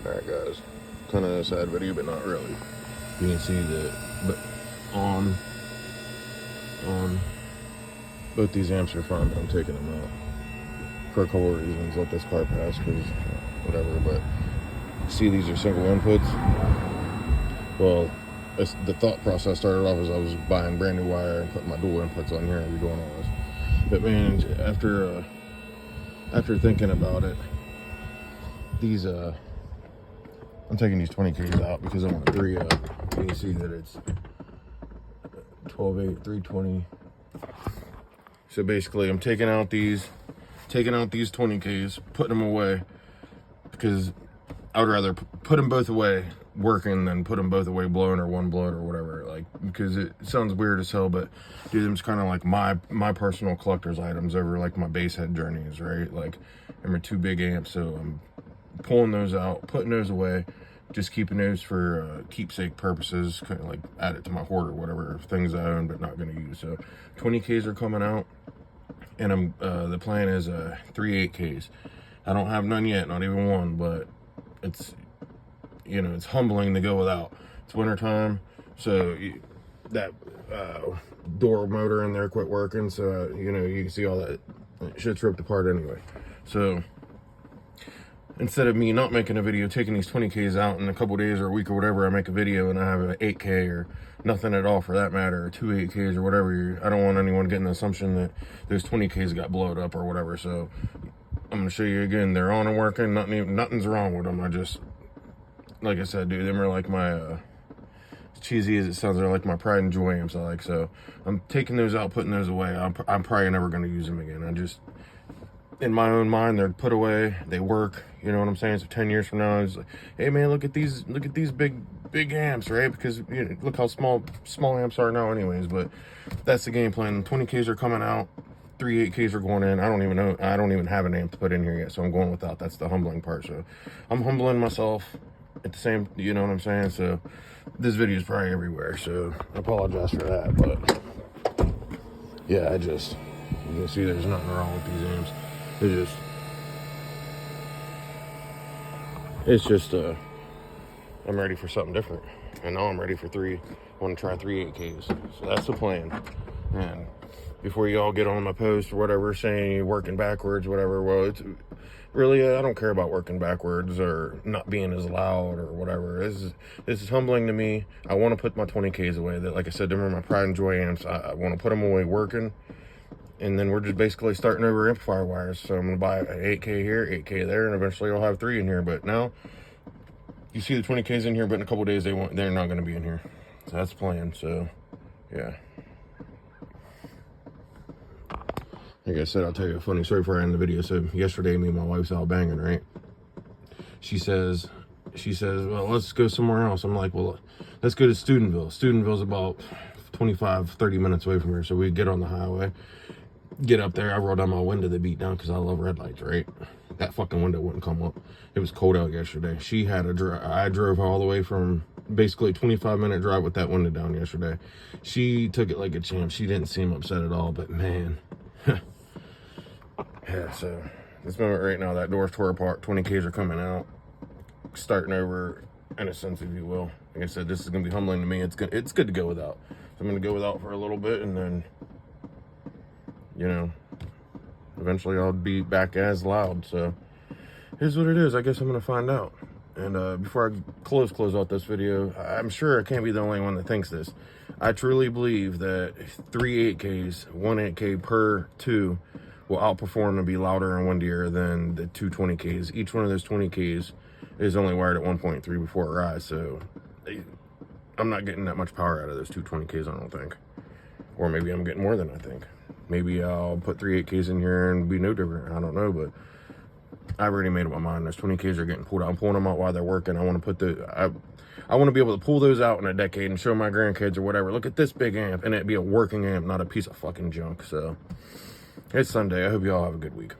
Alright guys, kind of a sad video, but not really. You can see that, but on both these amps are fine, but I'm taking them out for a couple of reasons. Let this car pass, because whatever, but see, these are single inputs. Well, the thought process started off as I was buying brand new wire and putting my dual inputs on here and redoing all this. But man, after thinking about it, these I'm taking these 20k's out because I want a 3 you can see that it's 12/8 320. So basically I'm taking out these 20k's, putting them away, because I would rather put them both away working than put them both away blown, or one blown, or whatever. Like, because it sounds weird as hell, but dude, them's kind of like my personal collector's items over like my bass head journeys, right? Like, them are 2 big amps, so I'm pulling those out, putting those away, just keeping those for keepsake purposes, kind of like add it to my hoard or whatever, things I own but not going to use. So 20k's are coming out, and I'm the plan is 3 8k's. I don't have none yet, not even one, but it's, you know, it's humbling to go without. It's winter time, so that door motor in there quit working, so you know, you can see all that shit's ripped apart anyway. So instead of me not making a video, taking these 20k's out in a couple days or a week or whatever, I make a video and I have an 8k or nothing at all for that matter, or 2 8k's or whatever. I don't want anyone getting the assumption that those 20k's got blowed up or whatever. So I'm gonna show you again. They're on and working. Nothing's wrong with them. I just, like I said, dude, them are like my as cheesy as it sounds, they're like my pride and joy amps I like. So I'm taking those out, putting those away. I'm probably never gonna use them again. I just, in my own mind, they're put away, they work, you know what I'm saying? So 10 years from now, it's like, hey man, look at these big amps, right? Because you know, look how small amps are now anyways. But that's the game plan. 20k's are coming out, 3 8k's are going in. I don't even have an amp to put in here yet, so I'm going without. That's the humbling part. So I'm humbling myself at the same, you know what I'm saying? So this video is probably everywhere, so I apologize for that. But yeah, you can see there's nothing wrong with these amps. It's just I'm ready for something different, and now I'm ready for 3. I want to try 3 8k's, so that's the plan. And before you all get on my post or whatever saying you're working backwards, whatever, well, it's really, I don't care about working backwards or not being as loud or whatever. This is humbling to me. I want to put my 20k's away. That, like I said, them are my pride and joy amps. I want to put them away working. And then we're just basically starting over amplifier wires. So I'm going to buy an 8k here, 8k there, and eventually I'll have 3 in here. But now, you see the 20k's in here, but in a couple days they're not going to be in here. So that's the plan. So, yeah. Like I said, I'll tell you a funny story before I end the video. So yesterday, me and my wife's out banging, right? She says, well, let's go somewhere else. I'm like, well, let's go to Steubenville. Steubenville's about 25-30 minutes away from here. So we get on the highway, get up there. I roll down my window to beat down because I love red lights, right? That fucking window wouldn't come up. It was cold out yesterday. She had I drove all the way from basically a 25-minute drive with that window down yesterday. She took it like a champ. She didn't seem upset at all, but man. Yeah, so this moment right now, that door's tore apart, 20k's are coming out, starting over in a sense, if you will. Like I said, this is gonna be humbling to me. It's good to go without. So I'm gonna go without for a little bit, and then, you know, eventually I'll be back as loud. So here's what it is. I guess I'm gonna find out. And before I close out this video, I'm sure I can't be the only one that thinks this. I truly believe that 3 8k's, 1 8k per 2 will outperform and be louder and windier than the 2 20k's. Each one of those 20k's is only wired at 1.3 before it rides, so I'm not getting that much power out of those 2 20k's, I don't think. Or maybe I'm getting more than I think. Maybe I'll put 3 8k's in here and be no different. I don't know, but I've already made up my mind. Those 20k's are getting pulled out. I'm pulling them out while they're working. I want to I want to be able to pull those out in a decade and show my grandkids or whatever, look at this big amp, and it be a working amp, not a piece of fucking junk. So it's Sunday. I hope you all have a good week.